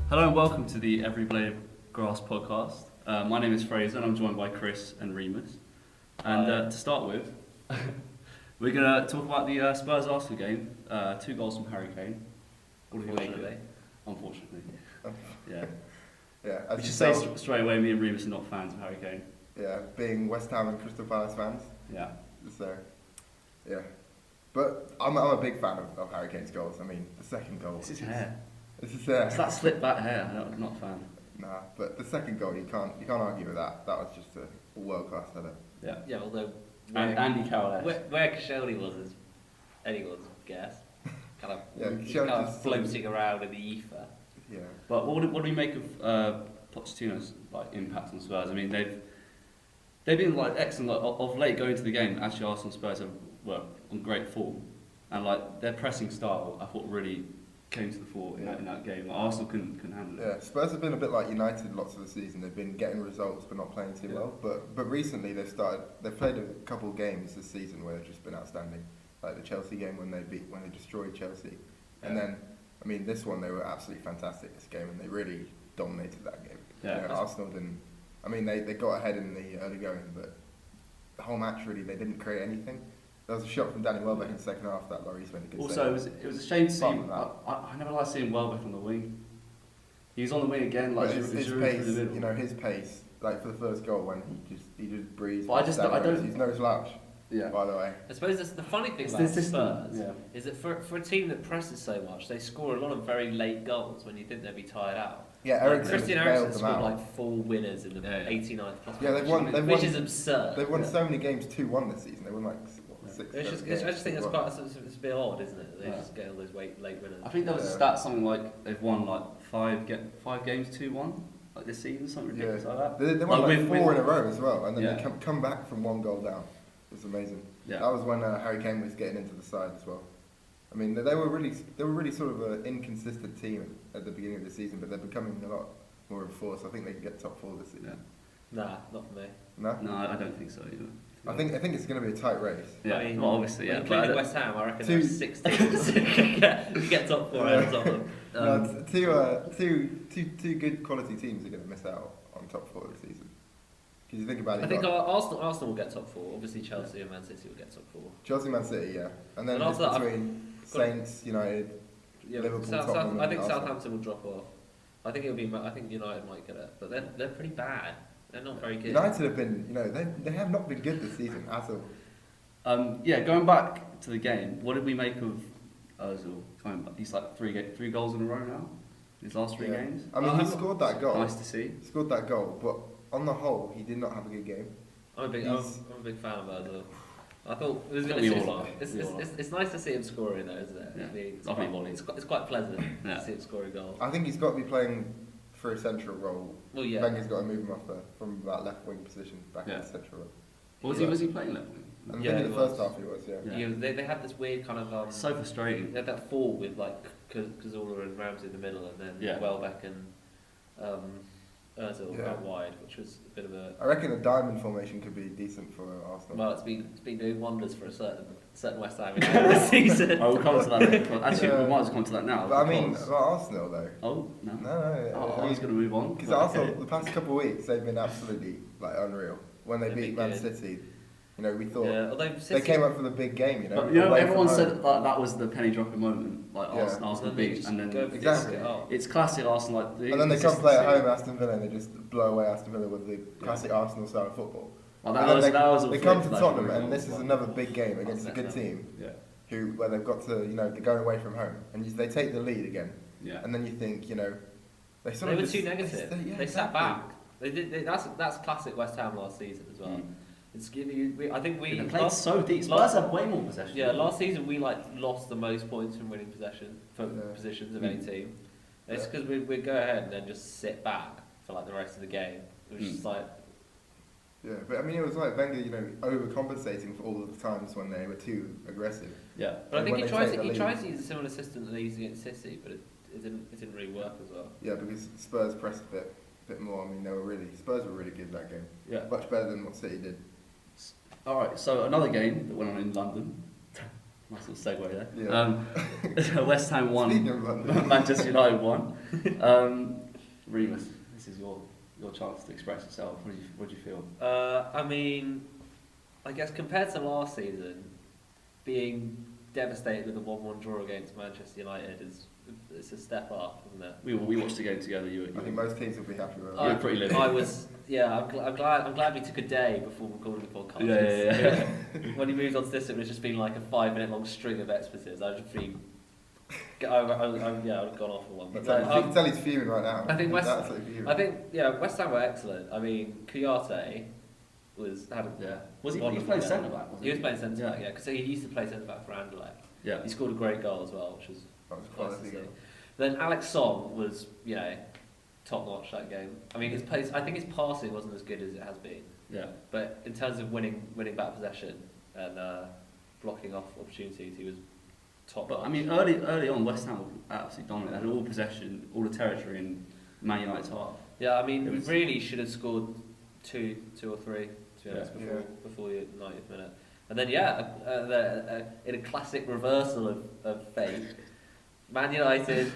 Hello and welcome to the Every Blade of Grass podcast. My name is Fraser and I'm joined by Chris and Remus. And to start with, we're going to talk about the Spurs-Arsenal game. 2 goals from Harry Kane. What do you make of it? Unfortunately. Yeah. Yeah. We should say straight away, me and Remus are not fans of Harry Kane. Yeah, being West Ham and Crystal Palace fans. Yeah. So, yeah. But I'm a big fan of Harry Kane's goals. I mean, the second goal. It's his hair. It's his hair. It's that slick back hair. I'm not a fan. Nah, but the second goal, you can't argue with that. That was just a world-class header. Yeah. Yeah, although And Andy Carroll. where Koscielny was is anyone's guess. Kind of, Yeah, he's kind Koscielny's of floating around in the ether. Yeah. But what do we make of Pochettino's impact on Spurs? I mean, they've been excellent of late going to the game. Actually, Arsenal Spurs were on great form, and their pressing style I thought really came to the fore in that game. Arsenal couldn't handle it. Yeah, Spurs have been a bit like United lots of the season. They've been getting results but not playing too well. But recently they've played a couple of games this season where they've just been outstanding. Like the Chelsea game when they destroyed Chelsea, and then I mean this one they were absolutely fantastic this game and they really dominated that game. Yeah, Arsenal didn't. I mean they got ahead in the early going, but the whole match really they didn't create anything. There was a shot from Danny Welbeck in the second half that Lloris made a good save. Also, it was a shame to see him. I never liked seeing Welbeck on the wing. He was on the wing again, his pace, his pace, like for the first goal when he just breezed. But I don't. He's no slouch. Yeah. By the way. I suppose that's the funny thing about Spurs is that for a team that presses so much, they score a lot of very late goals when you think they'd be tired out. Yeah, Christian Eriksen scored 4 winners in the 89th plus. Yeah, they've won, which is absurd. They've won so many games 2-1 this season. They won 6. I just think that's it's a bit odd, isn't it? They just get all those late winners. I think there was a stat something like they've won 5 games 2-1 this season, something ridiculous like that. They won 4 in a row as well, and then they come back from 1 goal down. It's amazing. Yeah. That was when Harry Kane was getting into the side as well. I mean, they were really sort of an inconsistent team at the beginning of the season, but they're becoming a lot more of a force. I think they can get top 4 this season. Yeah. Nah, not for me. No, I don't think so either. I think it's going to be a tight race. Yeah, I mean, obviously, including West Ham, I reckon there's 6 teams who get top 4 out of them. Two good quality teams are going to miss out on top 4 this season. Because you think about it, I think Arsenal will get top 4. Obviously, Chelsea and Man City will get top 4. Chelsea, Man City, yeah, and then And between Saints, United, Liverpool, Tottenham, I think Arsenal. Southampton will drop off. I think United might get it, but they're pretty bad. They're not very good. United have been, they have not been good this season at all. Going back to the game, what did we make of Ozil coming back? He's 3 goals in a row now. His last 3 games. I mean, he scored that goal. Nice to see. He scored that goal, but on the whole, he did not have a good game. I'm a big fan of Ozil. I thought it was We all are. It's nice to see him scoring though, isn't it? Yeah. It's quite pleasant to see him scoring goals. I think he's got to be playing for a central role. Well, yeah. Wenger's got to move him off from that left wing position back in the central role. Was he playing left wing? I think in the first half he was, Yeah, they had this weird kind of so frustrating. They had that 4 with Cazorla and Ramsey in the middle, and then Welbeck and Ozil out wide, which was a bit of a. I reckon a diamond formation could be decent for Arsenal. Well, it's been doing wonders for a certain West Ham this season. We'll come to that later. Actually, we might as well come to that now. But I mean, Arsenal though. Oh no. No. I was going to move on. Because Arsenal, the past couple of weeks, they've been absolutely unreal. When they beat Man City, we thought they came up for the big game. But everyone said that was the penny dropping moment, Arsenal beat, and then exactly. It's classic Arsenal. And then they come play at home Aston Villa and they just blow away Aston Villa with the classic Arsenal style of football. Well, they come to Tottenham and this is another big game against a good team, where they've got to they're going away from home and they take the lead again, and then you think they were too negative. They sat back. They did. That's classic West Ham last season as well. It's giving you. I think we played so deep. Spurs have way more possession. Yeah, last season we lost the most points from winning positions of any team. It's because we go ahead and then just sit back for the rest of the game. It was just Yeah, but I mean it was like Wenger, overcompensating for all of the times when they were too aggressive. Yeah, but I think he tries to use a similar system that they used against City, but it didn't really work as well. Yeah, because Spurs pressed a bit more. I mean, Spurs were really good that game. Yeah, much better than what City did. All right, so another game that went on in London. Nice little segue there. Yeah. West Ham won. Speaking of London. Manchester United won. Remus, this is your chance to express yourself. What do you feel? I mean, I guess compared to last season, being devastated with a 1-1 draw against Manchester United it's a step up, isn't it? We watched the game together. I think most teams will be happy with You were that. pretty livid. I was, yeah. I'm glad we took a day before recording the podcast. Yeah. When he moved on to this, it was just been like a 5-minute long string of expletives. I just been, I would have gone off on one. You But can tell he's fuming right now. I think He's absolutely fuming. West Ham were excellent. I mean, Kouyaté was Was he wonderful playing game. centre back? He was playing centre back, yeah, because he used to play centre back for Anderlecht. Yeah. He scored a great goal as well, which was That was nice to quality see. goal. Then Alex Song was, top notch that game. I mean, I think his passing wasn't as good as it has been, Yeah. but in terms of winning back possession and blocking off opportunities, he was top But notch. I mean, early on, West Ham were absolutely dominant. They had all possession, all the territory in Man United's half. yeah, I mean, it we was- really should have scored two or three, to be honest, Yeah. before the 90th minute. And then, in a classic reversal of fate, Man United,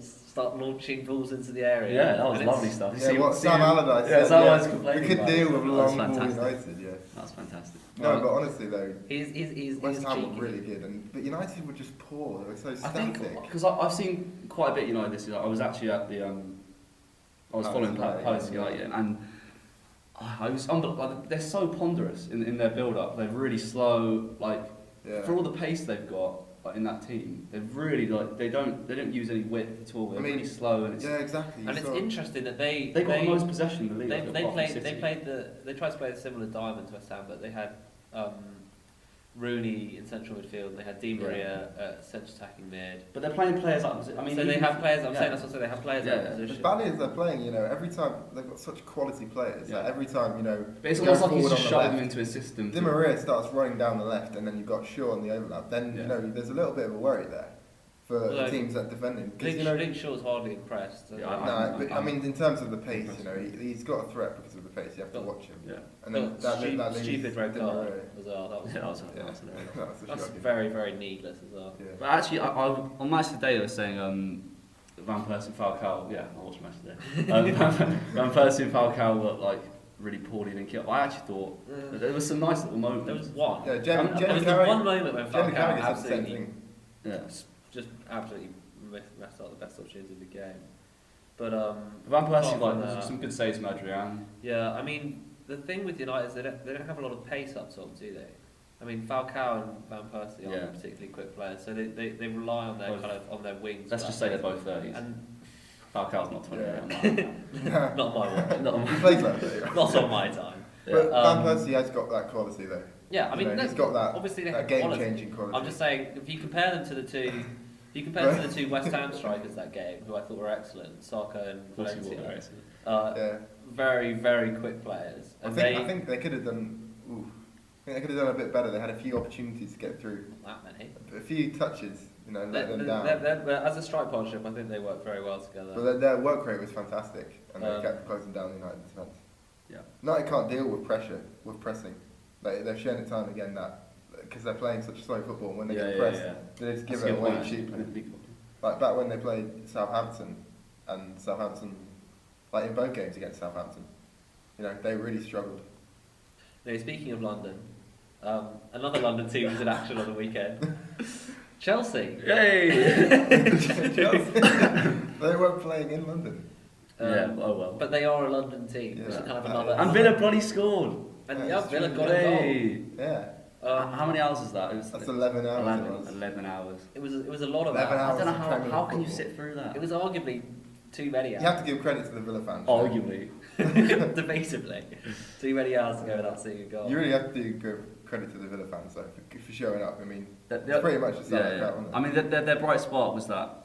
start launching balls into the area. Yeah, that was And it's- lovely stuff. Yeah, what Sam Allardyce Yeah, said, Sam yeah, Allardyce complaining we could about deal it. with That was long ball fantastic. United, yeah. That's fantastic. No, but honestly though, He's West Ham cheeky. were really good, but United were just poor. They were so I static. think because I've seen quite a bit United this year. I was actually at the I was following Palace United, and I was like, they're so ponderous in their build up. They're really slow. Like Yeah. for all the pace they've got in that team, they're really they don't use any width at all. They're really slow, and it's Yeah, exactly. And it's interesting that they got the most possession in the league. They, I think, they apart from played City. they tried to play a similar diamond to West Ham, but they had Rooney in central midfield and they had Di Maria at centre attacking mid. But they're playing players up. I mean, So they have players. I'm yeah. saying that's what they have players Yeah, in yeah. As position. badly as they're playing, every time they've got such quality players. Yeah. Like every time, But it's go almost like he's forward just on the shoving them left, into his system. Di Maria starts running down the left, and then you've got Shaw on the overlap. Then there's a little bit of a worry there for the teams that defend him. Luke Shaw's hardly impressed. Yeah, No, but I mean, in terms of the pace, he's got a threat because of the pace. You have to Got- watch him. Yeah. And then that leaves stupid red Di card Maria. as well. That was, Yeah, that was Yeah. hilarious. That's a that's shocking. very, very needless as well. Yeah. But actually, I on match today, they were saying Van Persie and Falcao. Yeah, I watched match today. Van Persie and Falcao were like really poorly linked up. I actually thought that there was some nice little moments. There was one. Yeah, There was the Carragher- one moment when Jamie Falcao Carragher said the same absolutely thing. Yeah. just absolutely messed up the best opportunity of the game. But Van Persie apart like from there's that- some good saves from Adrian. yeah, I mean the thing with United is they don't have a lot of pace up top, do they? I mean Falcao and Van Persie aren't Yeah. particularly quick players, so they rely on their Both. on their wings. Let's for just that say they're pace. both 30s. And Falcao's not 20. Yeah. not my watch. Not on He my- plays like that. Not on my time. But Um, Van Persie has got that quality though. Yeah, I mean he's got that, obviously they that have quality. game-changing quality. I'm just saying, if you compare them to the two, West Ham strikers that game, who I thought were excellent, Saka and Of course he will, Valencia, right? Yeah. very, very quick players. I And think they could have done. I think they could have done a bit better. They had a few opportunities to get through, not that many. a few touches, let them down. As a strike partnership, I think they work very well together. But their work rate was fantastic, and they Um, kept closing down the United defence. Yeah. United can't deal with pressure, with pressing. They've shown it time and again that because they're playing such slow football, and when they get pressed, they just give That's a it good away point, cheaply. actually. Like back when they played Southampton, like in both games against Southampton, they really struggled. Now, speaking of London, another London team was in action on the weekend. Chelsea. Yay! They weren't playing in London. Yeah, oh well. But they are a London team, Yeah. which is kind of And another. And Villa bloody scored. And Yeah, yeah, it's Villa true. got a goal. Hey. Yeah, How many hours is that? It was that's 11 hours. 11 hours. It was a lot of 11 that. hours. I don't know of how Premier can you football. sit through that? It was arguably too many You hours. have to give credit to the Villa fans. Arguably. Debatably. Too many hours to go without seeing a goal. You really have to give credit to the Villa fans though for showing up. I mean, That- it's pretty much a yeah, sellout yeah. crowd, wasn't it? I mean, their bright spark was that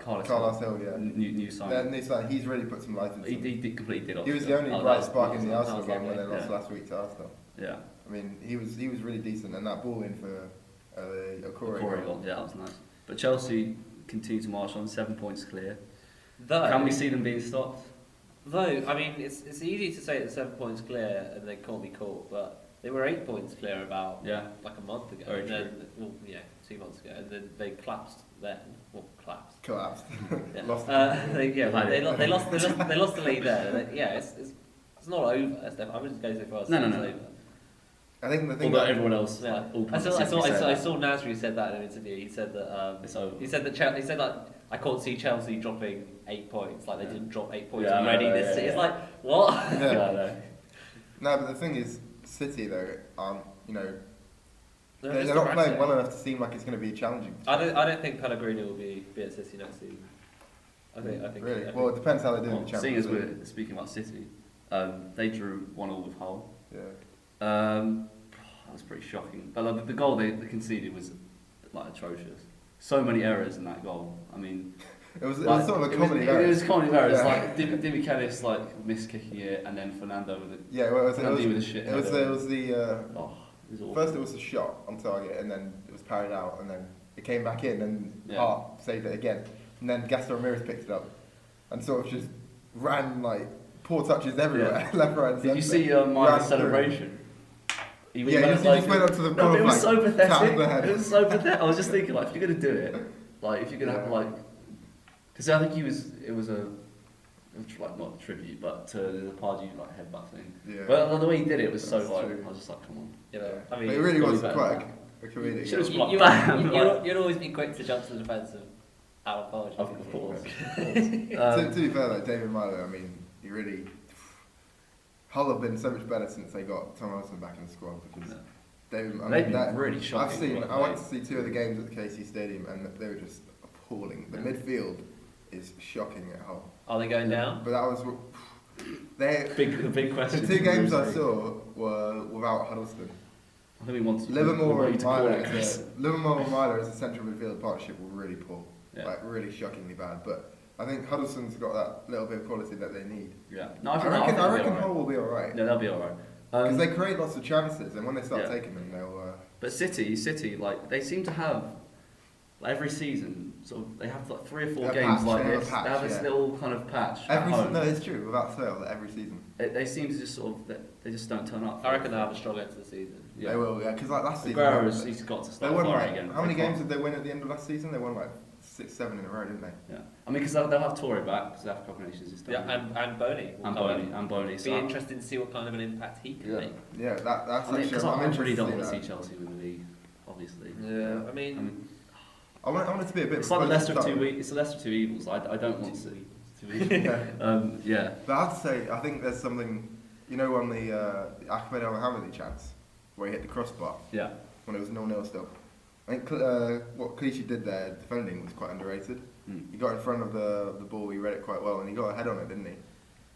Carlos Hill, yeah. new sign. Then this like, he's really put some life into He it. completely did. He was the only Oh, bright that was- spark in the that was Arsenal game when they lovely, lost yeah. last week to Arsenal. Yeah. I mean, he was really decent, and that ball in for a Corey goal. Yeah, that was nice. But Chelsea continue to march on, 7 points clear. Though, Can we see them being stopped? I mean, it's easy to say that 7 points clear and they can't be caught, but They were 8 points clear about Yeah. like a month ago, Very and true. then 2 months ago, and then they collapsed. Collapsed. Collapsed. Yeah. Lost. They lost the lead there. It's not over. I wouldn't go so far as to say it's over. I think the thing Although that everyone else, Yeah. like, all I said saw Nasri said that in an interview. He said that it's over. he said like I can't see Chelsea dropping 8 points. Like they didn't drop 8 points Yeah, already no, this yeah, season. It's yeah. like what? Yeah. Yeah, I know. No, but the thing is, City though, you know, No, they're it's not the playing Reds. well enough to seem like it's going to be challenging. I don't think Pellegrini will be at City next season. I think Really? I think- Well, it depends how they do in Well, the seeing Champions as League. we're speaking about City, they drew 1-1 with Hull. Yeah. That was pretty shocking. But like, the goal they conceded was like atrocious. So many errors in that goal. I mean, It was like, sort of a it was- comedy. It was a comedy error. It's Yeah. like Dimi Kellis like miss kicking it, and then Fernando with it. Yeah, well, Fernando with a shit. it was header. the Oh, it was awful. first it was the shot on target, and then it was parried out, and then it came back in, and Yeah. Hart saved it again, and then Gaston Ramirez picked it up, and sort of just ran like poor touches everywhere, left, right, and Did you centre. see Ran Myers' through. celebration? He Yeah, went, he just went up to the No, corner, but it was so like, tapped pathetic. the head. It was so pathetic. I was just thinking, like, if you're gonna do it, like, if you're gonna have Yeah. like, because I think it was like not a tribute, but to the Pardew like headbutt thing. Yeah. But the way he did it was so That's like, true. I was just like, come on. You know, I But mean, it really gotta was be better quite than a comedic. Should've goal. just like, bam, like- you'd always be quick to jump to the defence of Alan Pardew. Of course. To be fair, like David Milo, I mean, he really. Hull have been so much better since they got Tom Wilson back in the squad because Yeah. David. I They've mean, been really shocking. I went to see 2 of the games at the KC Stadium and they were just appalling. The Yeah. midfield is shocking at Hull. Are they going down? But that was they. the big The question. 2 games I saw were without Huddleston. I think we want to. Livermore we and need to call Milo, it, Chris. Livermore and Milo as a central midfield partnership were really poor, Yeah. like really shockingly bad. But I think Huddleston's got that little bit of quality that they need. Yeah. No, I I think reckon they'll be Hull alright. will be alright. Yeah, they'll be alright. Because they create lots of chances, and when they start Yeah. taking them, they'll. But City, like they seem to have like, every season, sort of, they have like 3 or 4 A games patch, like they have a this. patch, They have this yeah. little kind of patch at home. No, it's true. Without fail, that every season They seem to just sort of they just don't turn up. I reckon they'll have a strong end to the season. Yeah. they will. Yeah, because like last season, Aguero's, he's got to they start won firing like again. how many They games can't- did they win at the end of last season? They won like 6, 7 in a row, didn't they? Yeah. I mean, because they'll have Torre back because Africa Cup of Nations is done. Yeah, and Boney. will and come Boney in. and Boney. Be So interesting to see what kind of an impact he can Yeah. make. Yeah, that's I mean, actually. because I'm I really interested don't to want to see that. Chelsea win the league, obviously. Yeah, I mean, I mean, I want it to be a bit. it's like the lesser of close to two. It's the lesser of two evils. I don't want to. Yeah. Yeah. But I have to say, I think there's something. You know, on the Ahmed El Mohammadi chance, where he hit the crossbar Yeah. when it was 0-0 still. I think what Clichy did there, defending, was quite underrated. Mm. He got in front of the ball, he read it quite well, and he got a head on it, didn't he?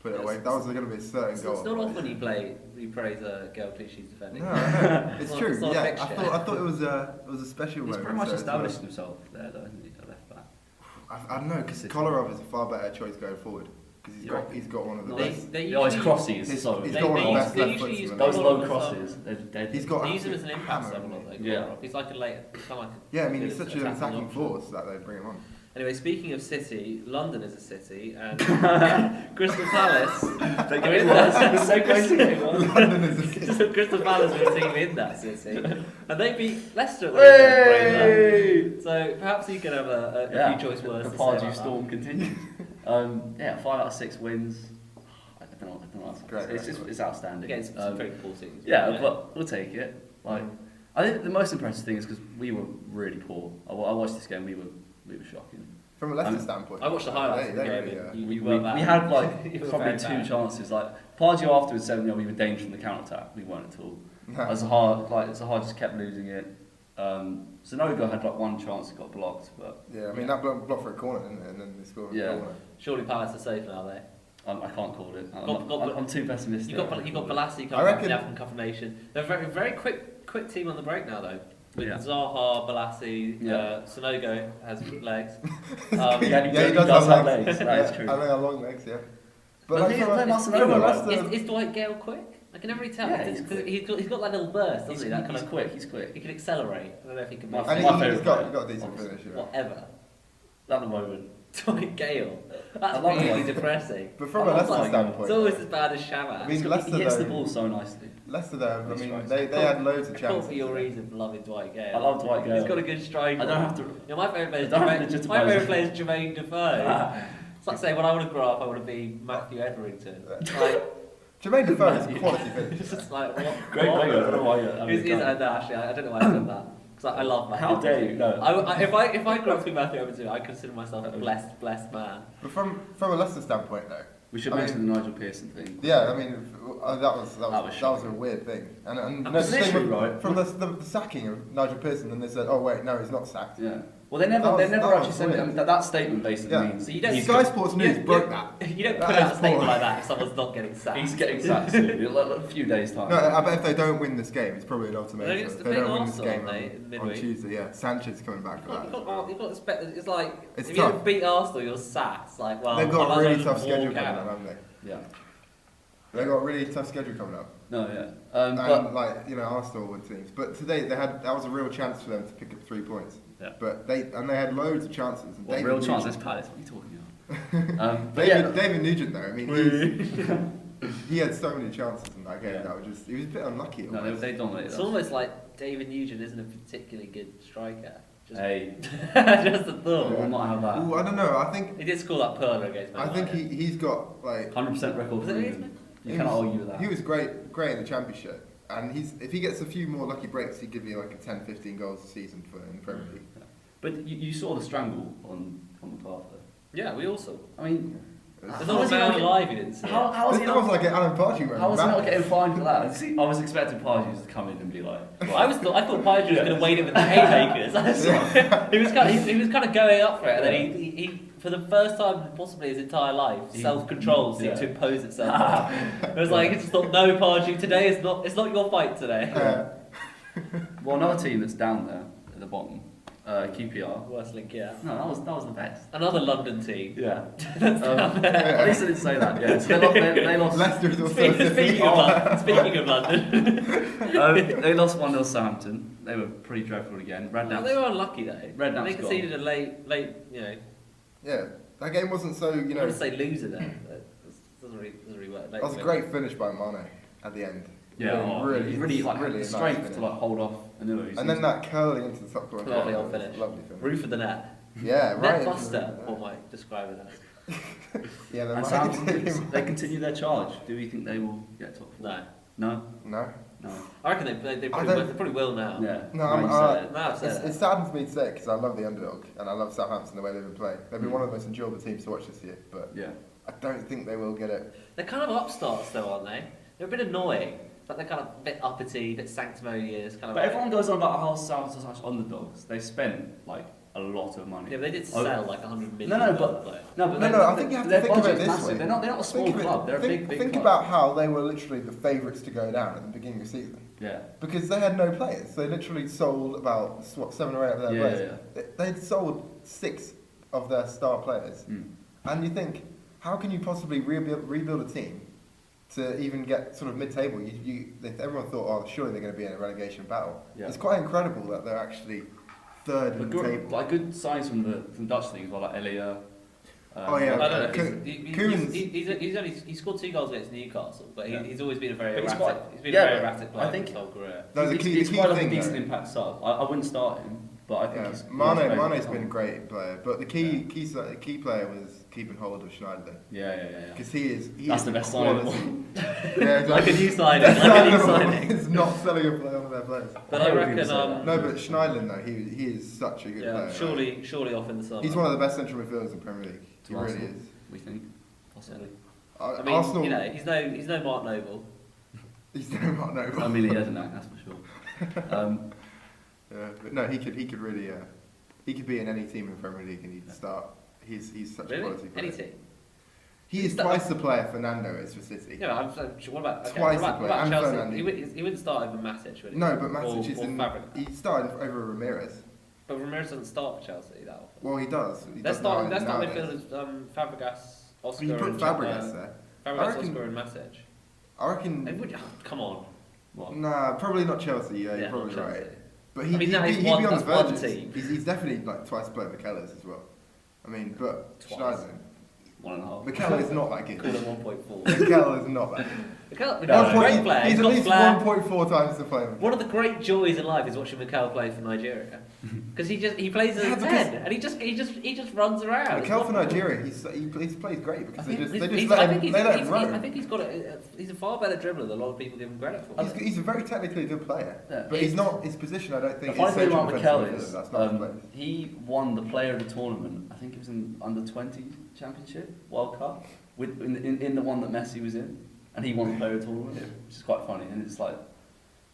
Put it Yes. away. That was going to be a certain it's goal. not often you praise Gail Clichy's defending. No, no, it's It's not- true. it's not a Yeah, fixture. I thought it was a special He's moment. pretty much so- established himself there, though, isn't he? At left back. I don't know, because City. Kolarov is a far better choice going forward because You reckon? he's got one of the They- best. they Yeah, his usually- crosses. He's- So he's They- got one of they the use- best they left usually foots use in the those league. low Kolarov as crosses, they're He's got They use him as an absolute impact hammer, seven, hasn't like he? Yeah. Kolarov. He's like a late, he's kind of like Yeah, I mean, good he's such an attacking option. force that they bring him on. Anyway, speaking of City, London is a city, and Crystal Palace. They go in there. The segue's going on. London is a city. Crystal Palace are a team in that city, and they beat Leicester at the weekend. Hey! So perhaps you can have a few choice words The to say Pardew about storm continues. Yeah, 5 out of 6 wins. I don't know. What to say. Great, It's just great. it's outstanding. against some very poor teams. Yeah, but we'll take it. Like, I think the most impressive thing is because we were really poor. I watched this game. We were shocking. From a Leicester Um, standpoint, I watched the highlights of the they game. really, and you We weren't bad. had like You were probably very 2 bad. chances. Like Pardew afterwards 7-0, we were dangerous from the counter attack. We weren't at all. No. Zaha just kept losing it. Zanogo had like 1 chance that got blocked, but Yeah, I mean that blocked for a corner, didn't it? And then they scored Yeah. a corner. Surely Palace are safe now, though. I can't call it. Got- I'm too pessimistic. You got Balassi I coming up reckon- in the African Cup of Nations. They're a very quick team on the break now, though. With Yeah. Zaha, Balassi, Yeah. Sonogo has legs. Yeah, he Yeah, does have legs. That is Yeah, true. I think I long legs, yeah. But like, he- from a- play Barcelona, from a right? Leicester- Is Dwight Gale quick? I can never really tell. Yeah, Does- he's does- quick. he's got that little burst, doesn't He's, he? That kind he's of quick. He's quick. He can accelerate. I don't know if he can My make And My he's favourite got player, a decent obviously. finish, yeah. whatever. At the moment. Dwight Gale. That's I love really Dwight. depressing. But from I a love Leicester Dwight standpoint, It's always as bad as Shabbat. I mean, He Leicester hits the though, ball so nicely. Leicester though, I He mean, strikes. they had loads of Call chances. for your reason for loving Dwight Gale. I love Dwight Gale. He's got a good strike. I don't have to. You know, my favourite player is I don't have to Jermaine, legitimise my favourite it. player is Jermaine Defoe. It's like saying when I want to grow up, I want to be Matthew Etherington. Like, Jermaine Defoe is a quality finish. it's just like what? Great what? player. I don't know why. No, actually, I don't know why I said that. Because I love Matthew. How dare you? No. If I grew up to be Matthew Etherington, I consider myself a blessed man. But from a Leicester standpoint though, We should I mention mean- the Nigel Pearson thing. yeah, I mean that was a shocking. weird thing. And And the it's thing literally with- right. from the sacking of Nigel Pearson, and they said, oh wait, no, he's not sacked. Yeah. Well, they never That actually was said it. weird. I mean, that statement basically Yeah. means So you don't- he's, Sky Sports News broke that. You don't That put out is a statement poor. like that if someone's not getting sacked. he's getting sacked soon. In a few days' time. No, I bet if they don't win this game, it's probably an They're ultimatum. against If the they big don't win this Arsenal, game mate, in on midweek. Tuesday, yeah, Sanchez is coming back for that. You've got to expect. It's like It's if tough. you don't beat Arsenal, you're sacked. It's like, well, They've I got might a as really well tough just schedule walk coming out. up, haven't they? Yeah. They've got a really tough schedule coming up. No, yeah. And But like, you know, Arsenal were teams. But today that was a real chance for them to pick up 3 points. Yeah. But they had loads of chances. And what David real chance? Nugent- It's Palace. What are you talking about? But yeah, David Nugent though, I mean, he had so many chances in that game Yeah. that he was a bit unlucky. no, almost. they dominated It's us. almost like David Nugent isn't a particularly good striker. Just, Hey, just a thought. we'll not have that. Ooh, I don't know. I think He did score that pearler against Man I think United. he's got like 100% record Was for it him. Griezmann? You he cannot was- argue with that. He was great in the championship, and if he gets a few more lucky breaks, he'd give you like a 10, 15 goals a season in the Premier League. But you saw the strangle on the path though. Yeah, we also. I mean, There's How not is a he man not alive who didn't see how, it. how is he That was not? like an Alan Pardew moment. How was he not Mad. getting fined for that? See, I was expecting Pardew to come in and be like, I thought Page was going to wade in with the haymakers. he was kind of going up for it, and then he for the first time in possibly his entire life, self-control seemed to impose itself. It was like he just thought, no, Pardew, today it's not your fight today. well, another team that's down there at the bottom, QPR. Worst link, yeah. No, that was the best. Another London team. Yeah. At least I didn't say that. Yeah. So they lost. Leicester is also Speaking of London, They lost 1-0 Southampton. They were pretty dreadful again. no, they were unlucky though. Redknapp's They gone. conceded a late, you know. Yeah, that game wasn't so, you I know. want to say loser there. But it doesn't really work. That was a great finish by Mane at the end. Yeah. Really like really the nice strength finish. to like hold off Anua. And then that curling into the top corner. Lovely Yeah, old finish. Lovely finish. Roof of the net. Yeah, right. Net into buster, the- what might describe it as. Yeah, they And might Southampton, they continue their charge. Do we think they will get top four? No. No. No. No. I reckon they probably will now. Yeah. No, Now I'm, you uh, said it. Now I've said It saddens me to say it because I love the underdog and I love Southampton the way they've been playing. They've been one of the most enjoyable teams to watch this year, but Yeah. I don't think they will get it. They're kind of upstarts though, aren't they? They're a bit annoying. But they're kind of a bit uppity, a bit sanctimonious, kind of. But everyone goes on about how Southampton are such underdogs. They spent like a lot of money. Yeah, but they did Oh. sell like 100 million. No, worth of players. I think you have to their think of it budget's this massive. way. They're not a small club. They're a big Think club. about how they were literally the favourites to go down at the beginning of the season. Yeah. Because they had no players. They literally sold about, 7 or 8 of their Yeah, players. They'd sold 6 of their star players. Mm. And you think, how can you possibly rebuild a team to even get sort of mid-table? Everyone thought, oh, surely they're going to be in a relegation battle. Yeah. It's quite incredible that they're actually third in the table. Like good signs from the Dutch league, like Elia. Oh, yeah. I don't know. Koeman's- He scored 2 goals against Newcastle, but Yeah. he's always been a very But he's erratic. quite- He's been yeah, a very but erratic player I think- his whole career. No, the he's key quite like a thing, decent though- impact sub. I wouldn't start him, but I think Yeah. he's Mane's been a great player, but the key player was keeping hold of Schneiderlin Yeah. because he That's is the best quality. signing. Yeah, Like a exactly. new signing. It's not selling a player on their players. But I I would reckon, say that. No, but Schneiderlin though, he is such a good yeah, player. surely off in the summer. He's one of the best central midfielders in Premier League. He To really Arsenal. is. We think possibly. I mean, Arsenal. you know, he's no Mark Noble. He's not no. I mean, he has an act, that's for sure. Yeah, but no, he could really. He could be in any team in the Premier League and he'd start. He's such a Really? quality player. Any team? He is twice the player Fernando is for City. Yeah, I'm so, what about Twice what the about player, and Chelsea? Fernandes. He wouldn't start over Matic, would he? No, but Matic is or in. Fabregas. He started over Ramirez. But Ramirez doesn't start for Chelsea that often. Well, he does. He Let's does start now- midfielders. nowadays. Fabregas, Oscar. You put and Fabregas there. I Fabregas, reckon- Oscar, and Matic. I reckon. Come on. What? Nah, probably not Chelsea. Yeah, you're Yeah, probably not Chelsea. right. But I mean, that is he'd one- be on the that's one verges. team. He's definitely like twice the player McKellar's as well. I mean, but Twice. Schneiderlin, 1.5. Mikel is not that Call good. it 1.4. Mikel is not that good. Mikel, No, great player. He's at got least flair. 1.4 times the player. One of the great joys in life is watching Mikel play for Nigeria, because he plays as a Yeah, 10, and he just runs around. Mikel It's for wonderful. Nigeria, he plays great because they just He's- let I him think run. I think he's got he's a far better dribbler than a lot of people give him credit for. He's a very technically good player, Yeah. but he's not his position. I don't The think. funny is thing central about Mikel defensive is midfielder. That's not his place. he won the player of the tournament. I think it was in under 20 championship World Cup in the one that Messi was in, and he won the player of the tournament, which is quite funny. And it's like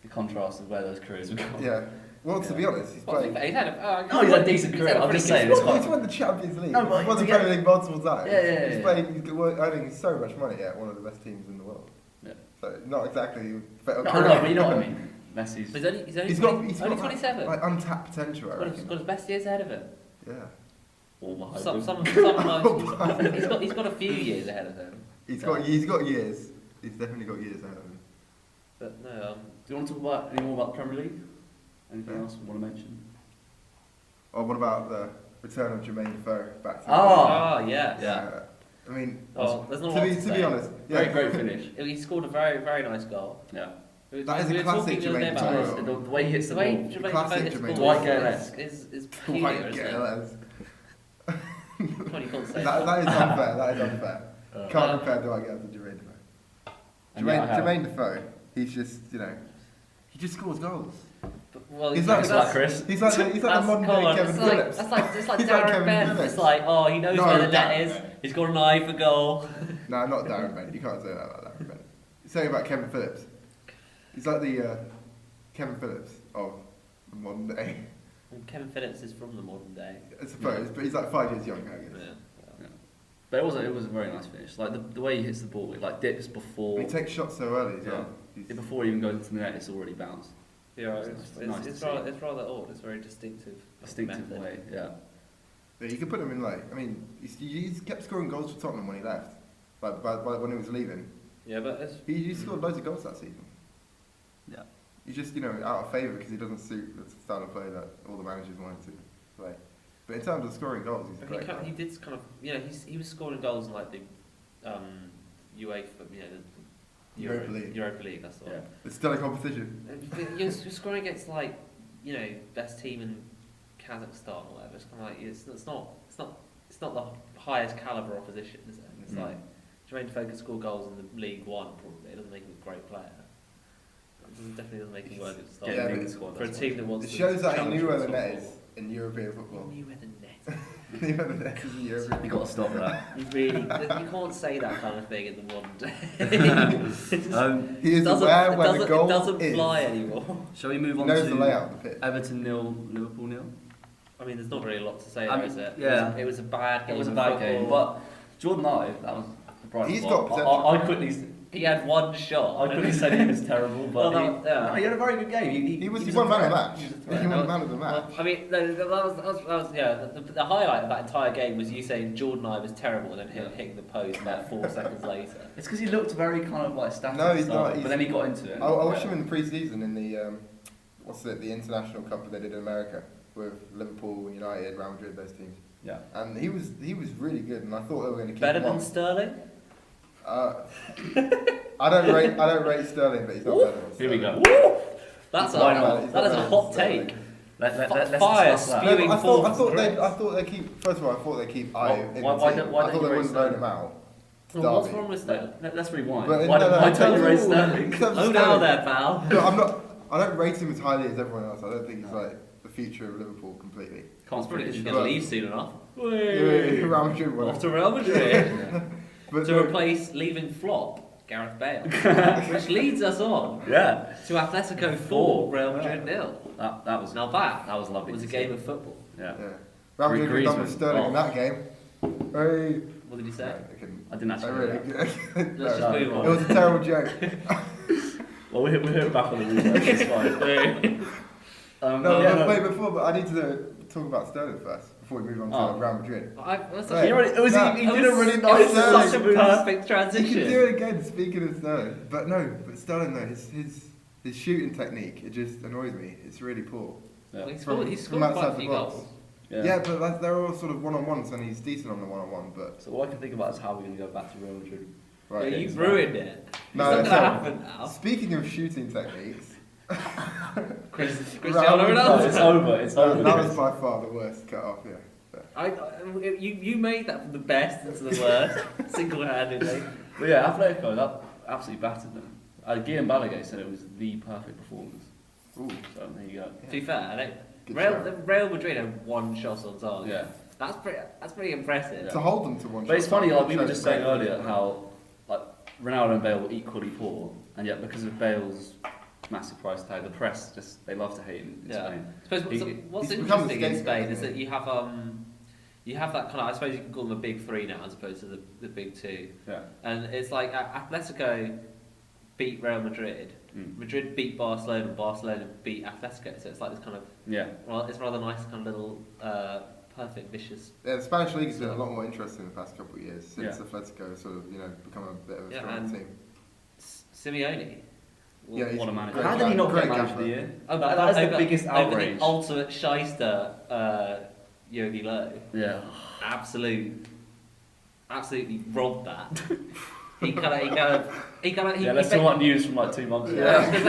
the contrast of where those careers have gone. Yeah. Well, to be honest, he's played. He's had No, he's had a decent career. I'm just saying, He's it's won, quite. he's won the Champions League. No, but he's won the to get- Premier League multiple times. Yeah. He's played. He's earning so much money at one of the best teams in the world. Yeah. So not exactly. No, but you know what I mean. Messi's. He's only He's got 27. like untapped potential. I He's reckon. got his best years ahead of him. Yeah. all behind Some him. he's got a few years ahead of him. He's got years. He's definitely got years ahead of him. But no, Do you want to talk about any more about the Premier League? Anything else you want to mention? Or what about the return of Jermaine Defoe back to? yeah. Yeah. I mean, Well, there's not a to lot be to to say. be honest, Very yeah. great finish. He scored a very, very nice goal. Yeah. That is a classic Jermaine The, Defoe. the way he hits The the way ball. Jermaine Classic Defoe Jermaine hits Defoe. the ball White is peculiar, White isn't it? girls. Well, you can't say That is unfair. That is unfair. Uh, Can't compare Dwight Gale to Jermaine Defoe. And yeah, I have. Jermaine Defoe, he's just he just scores goals. Well, He's That's like like Chris. He's like the modern day Kevin Phillips. That's like He's like Darren Kevin Bent. Phillips. It's like, oh, he knows No, where the net Darren is. Bent. He's got an eye for goal. No, not Darren Bent. You can't say that about Darren Bent. Say about Kevin Phillips. He's like the Kevin Phillips of the modern day, Kevin Phillips is from the modern day. I suppose, but he's like 5 years younger, I Yeah. guess. But it was a very nice finish. Like the way he hits the ball, it like dips before. And he takes shots so early as Yeah. well. He's- Before he even goes into the net, it's already bounced. Yeah, It's nice to see. it's rather odd. It's very distinctive. Distinctive method. way, yeah. Yeah, you could put him in like, I mean, he's kept scoring goals for Tottenham when he left. Like when he was leaving, Yeah, but it's, he scored loads of goals that season. Yeah. He's just out of favour because he doesn't suit the style of play that all the managers want him to play. But in terms of scoring goals, he's a great. he did kind of, he was scoring goals in like the UEFA, the Europa League. Europa League. That's the one. Yeah. It's still a competition. And you're scoring against like best team in Kazakhstan or whatever. It's kind of like it's not the highest caliber opposition, is it? It's Mm. like Jermaine Defoe can score goals in the League One probably. It doesn't make him a great player. It definitely doesn't make him worthy to start Yeah, in but the squad. for a that's team why. that wants It to shows that he challenge knew where for the net football. is in European football. He knew where the net. He knew where the net is in European. You got to stop that. You really, you can't say that kind of thing in the modern day. He is Doesn't- aware where doesn't- the goal It doesn't is. fly anymore. Shall we move He on knows to the layout of the pitch. Everton 0, Liverpool 0? I mean, there's not really a lot to say I there, mean, is it? yeah. It was a bad game. It was a of bad game, football. but Jordan Ive, that was the bright He's spot. got potential. I quickly, He had one shot. I quickly said he was terrible, but Well, he had a very good game. He was won a man of the threat. match. He was a He threat. won man of the match. Well, I mean, that was yeah. The highlight of that entire game was you saying Jordan Ive was terrible and then him Yeah. hitting the post about 4 seconds later. It's because he looked very kind of like static. No, he's style, not. But then he got into it. I watched him in the pre-season in the the international cup that they did in America with Liverpool, United, Real Madrid, those teams. Yeah. And he was really good, and I thought they were going to keep Better him than on. Sterling? I don't rate Sterling, but he's not better than Here we Sterling. go. That's Why a not? that is a hot take. Let's Fire discuss that. No, spewing but I forwards thought and they keep. First of all, I thought they keep Why- in why the don't- team. why I don't thought you they rate wouldn't loan Sterling? him out. to Well, what's Derby. wrong with Sterling? Let's rewind. But Why no, don't you Sterling- raise Sterling? in terms of Oh, now Sterling- there, pal. No, I'm not. I don't rate him as highly as everyone else. I don't think he's like the future of Liverpool completely. It's Can't probably because predict. he's going to leave soon enough. Real Madrid won. Off to Real Madrid. But To replace leaving flop Gareth Bale. Which leads us on Yeah. to Atletico 4, Real Madrid 0. That was Now that was lovely. was a to game see. of football. Yeah. yeah, Real Madrid were done with Griezmann. Sterling in Oh. that game. Hey. What did you say? I didn't actually. Let's No, just move on. it was a terrible joke. Well, we're back on the replay. It's fine. No, yeah, but wait, but I need to talk about Sterling first before we move on to Oh. Real Madrid. That's Right. He already, it was, No, he it did a was- really it nice was Sterling. such a move. perfect You can do transition. it again, speaking of Sterling. But Sterling though, his shooting technique, it just annoys me. It's really poor. Yeah. He's From scored quite a outside few the box. goals. Yeah, but they're all sort of one-on-ones, and he's decent on the one-on-one. But So all I can think about is how we're going to go back to Real Madrid. right, Yeah, you've ruined it. No, It's not gonna happen now. speaking of shooting techniques, Cristiano Ronaldo. It's over. It's over. that was by far the worst cut off. Yeah. You made that from the best into the worst, single-handedly. But yeah, Atletico, that absolutely battered them. Guillaume Balaguer said it was the perfect performance. Ooh. So there you go. To be fair, Good Real Madrid had one shot on target. Yeah. That's pretty impressive. To hold them to one. But it's shot, funny, like we were shows just great saying earlier, ability. how like Ronaldo and Bale were equally poor, and yet because of Bale's massive price tag, the press they love to hate him in Yeah. Spain. I suppose what's he's become interesting the in scapegoat, Spain is isn't that you have that kind of, I suppose you can call them a big three now as opposed to the big two. Yeah. And it's like Atletico beat Real Madrid, Madrid beat Barcelona, and Barcelona beat Atletico. So it's like this kind of, Yeah. well, it's rather nice kind of little perfect vicious. Yeah, the Spanish league has been a lot more interesting in the past couple of years since Yeah. Atletico sort of become a bit of a Yeah, stronger and team. Simeone. Yeah, he's What a manager. great How did he guy, not get great manager of gaffer. the year? Oh, That is the biggest over outrage. the ultimate shyster, Yogi Low. Yeah. Absolutely robbed that. He Yeah, let's talk about news from like 2 months ago. Yeah, I was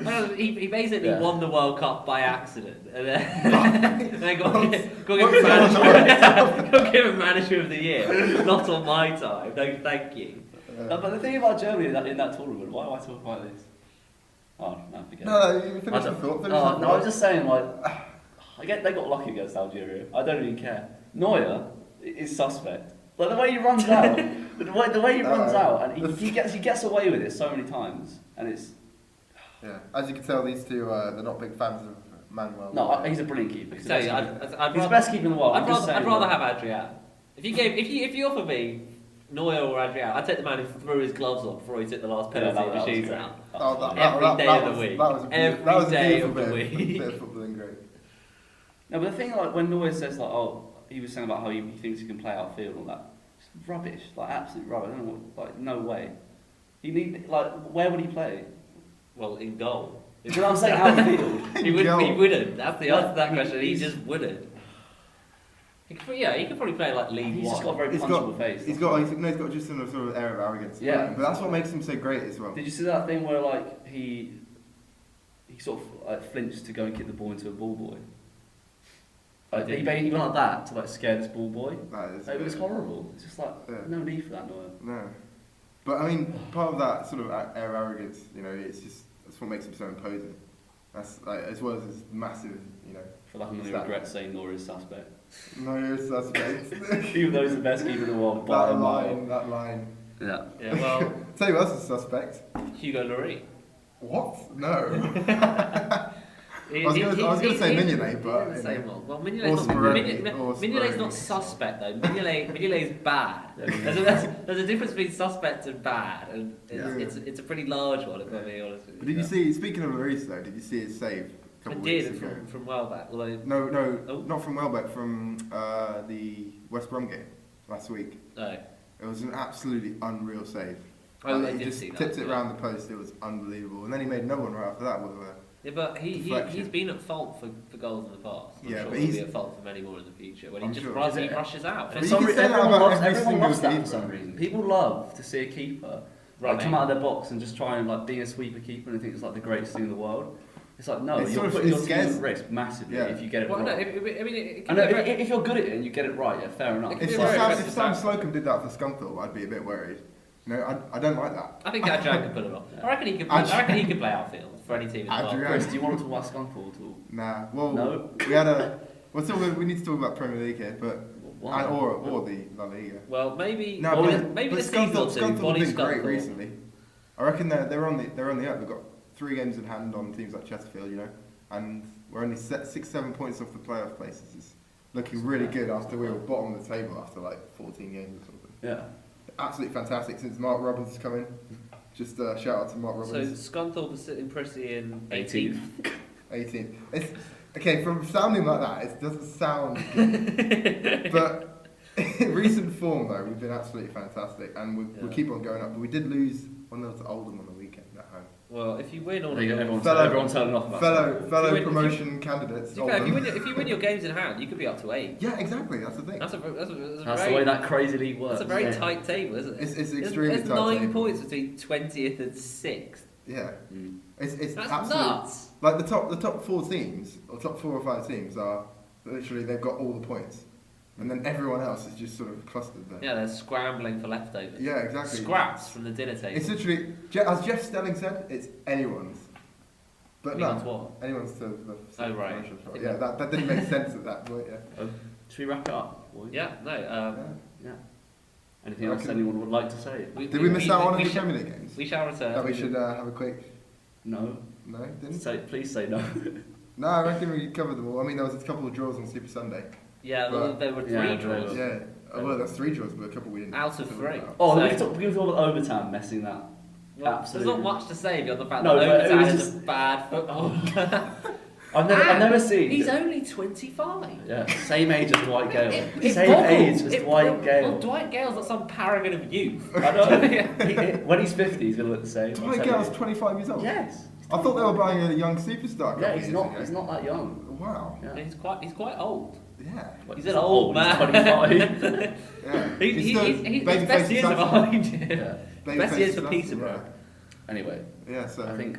gonna say, he basically Yeah. won the World Cup by accident, and then go give him manager of the year. Not on my time. No, thank you. No, but the thing about Germany in that tournament, why am I talking about this? Oh, no, forget it. No, you I finish the don't- thought. No, I was just saying, like, I get they got lucky against Algeria. I don't even care. Neuer is suspect. Like the way he runs out, the way he runs out, and he gets away with it so many times, and it's Yeah, as you can tell, these two they're not big fans of Manuel. no, he's a brilliant keeper. I tell you, He's the best keeper in the world. I'd rather have Adrian. If you offer me Neuer or Adrian, I'd take the man who threw his gloves off before he took the last penalty that in the was great. shootout. Oh, Every day of the week. That was a Every that was a day of beautiful the bit week. bit of footballing, great. No, but the thing, like when Neuer says like, oh, he was saying about how he thinks he can play outfield and all that, it's rubbish, like absolute rubbish. I don't know what, like no way. Where would he play? Well, in goal. You know what I'm saying? Outfield. He wouldn't. That's the answer to that question. He just wouldn't. He could probably play like League He's One. just got a very He's punchable face. He's got just a sort of air of arrogance. Yeah. About him, but that's what makes him so great as well. Did you see that thing where like he sort of like flinched to go and kick the ball into a ball boy? Like, he went like that to like scare this ball boy. That is. It was horrible. It's just like Yeah. no need for that, Neuer. No, but I mean, part of that sort of air of arrogance, that's what makes him so imposing. That's like, as well as his massive, I feel like I'm going to Stat. regret saying Neuer is suspect. No, you're a suspect. Even though he's the best keeper in the world by a that mile. line. Yeah. Yeah, well, Tell you what else is a suspect. Hugo Lloris. What? No. I was gonna say Mignolet, but, He didn't say well. Well, or Mignolet's Speroni, Mignolet's not suspect though. Mignolet's bad. There's a difference between suspect and bad, and it's a pretty large one, if I'm being honest with you. But did you see? Speaking of Lloris, though, did you see his save? A I couple did weeks ago? from well back. Although No, Oh. not from Welbeck. From the West Brom game last week. no. It was an absolutely unreal save. Oh, I he did just see that, tipped it yeah. round the post. It was unbelievable, and then he made no one right after that with a. Yeah, but he's Deflection. been at fault for goals in the past. I'm Yeah, sure but he'll he's- be at fault for many more in the future. When I'm he just sure. rushes out. But you can say that everyone about loves, every everyone single loves that for keeper. some reason. People love to see a keeper come out of their box and just try and like being a sweeper keeper and think it's like the greatest thing in the world. It's like no, It's you're sort of- putting your it team at scares- risk massively Yeah. if you get it Well, no, right. it I know if you're good at it and you get it right, yeah, fair enough. It If could be very Sam impressive Slocum did that for Scunthorpe, I'd be a bit worried. I don't like that. I think Adrian could pull it off. I reckon he could. Adrian- I reckon he could play outfield for any team in the world. Adrian- Chris, do you want to talk about Scunthorpe at all? Nah. Well, No. we had a. We need to talk about Premier League here, but Why? or the La Liga. Well, maybe No, maybe but the season or two. Scunthorpe Bonnie have been great Scunthorpe. recently. I reckon they're on the up. They've got 3 games in hand on teams like Chesterfield, and we're only 6-7 points off the playoff places. It's looking really good after we were bottom of the table after like 14 games or something. Yeah. Absolutely fantastic since Mark Robbins has come in. Just shout out to Mark So Robbins. Scunthorpe is sitting pretty in 18th. 18th. It's okay from sounding like that. It doesn't sound good, but in recent form though, we've been absolutely fantastic, and we keep on going up. But we did lose 1-0 to Oldham on the weekend at home. Well, if you win all There you go, of your... everyone's turning off about that. Fellow If you- promotion candidates. To be fair, if you win your games in hand, you could be up to 8. Yeah, exactly. That's the thing. That's That's very, the way that crazy league works. That's a very yeah. tight table, isn't it? It's extremely There's tight 9 table. points between 20th and 6th. Yeah. Mm. It's That's absolutely nuts. like the top 4 teams or top 4 or 5 teams are literally they've got all the points, and then everyone else is just sort of clustered there. Yeah, they're scrambling for leftovers. Yeah, exactly. Scraps from the dinner table. It's literally, as Jeff Stelling said, it's anyone's. But Anyone's no, what? anyone's to the Oh, right. promotion spot. Yeah, that didn't make sense at that point. Yeah. Should we wrap it up? boys? Yeah, no. Yeah. Anything I else reckon- anyone would like to say? Did we miss out on any shall- Premier League games? We shall return. That we should have a quick. No. No, didn't. Please say no. No, I reckon we covered them all. I mean, there was a couple of draws on Super Sunday. Yeah, But- there were 3 Yeah, draws. Yeah. Well, that's 3 draws, but a couple we didn't. Out of talk 3. about. Oh, So- we can talk about Obertan messing that. Well, Absolutely. there's not much to say beyond the fact No, that but it Obertan was is just- a bad football. I've never seen. He's only 25. Yeah, same age as Dwight Gale. It Same boggles. age as Dwight Well, Gale. Dwight Gale's not some paragon of youth. I know. When he's 50, he's gonna look the same. I'll Dwight tell Gale's you. 25 years old. Yes. I thought they were buying a young superstar. a Yeah, couple he's years not. ago. He's not that young. Wow. Yeah. He's quite old. Yeah. He's an old man. He's 25. Yeah. He's baby best face years are assassin. behind him. Yeah. Baby Best face years for assassin, Peterborough. Anyway, Yeah, so I think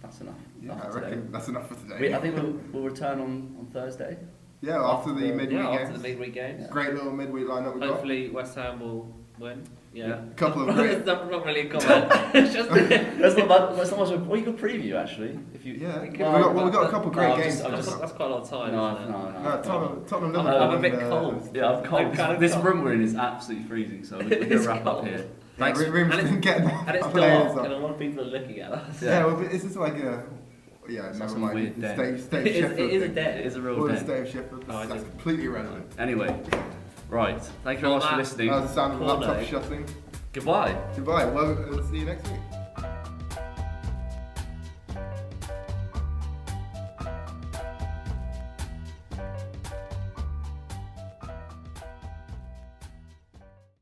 that's enough. yeah, enough I for today. reckon that's enough for today. I think we'll return on Thursday. Yeah, after the midweek Yeah, games. after the midweek games. Great little midweek lineup we got. Hopefully West Ham will win. Yeah. A couple of It's great. not really a comment. It's just That's not much of. Well, you could preview actually. If you. Yeah, We we could- got a couple of great I'm games. just- I'm that's quite a lot of time. No, isn't it? no. Tottenham, I'm Liverpool. a bit and, cold. Yeah, I'm cold. I'm kind of This cold. room we're in is absolutely freezing, so we're It's gonna wrap up cold. here. Yeah, Thanks. Room's and it's- getting And it's layers dark, up. and a lot of people are looking at us. Yeah, well, this is like a. Yeah, It's never some mind. weird The den. state of It is Sheffield. a thing. dead. It is a real Or the den. state of Sheffield. Oh, I That's just- completely irrelevant. Anyway, right. Thank you very much for listening. That was the sound of a Porno. laptop shutting. Goodbye. Goodbye. Well, see you next week.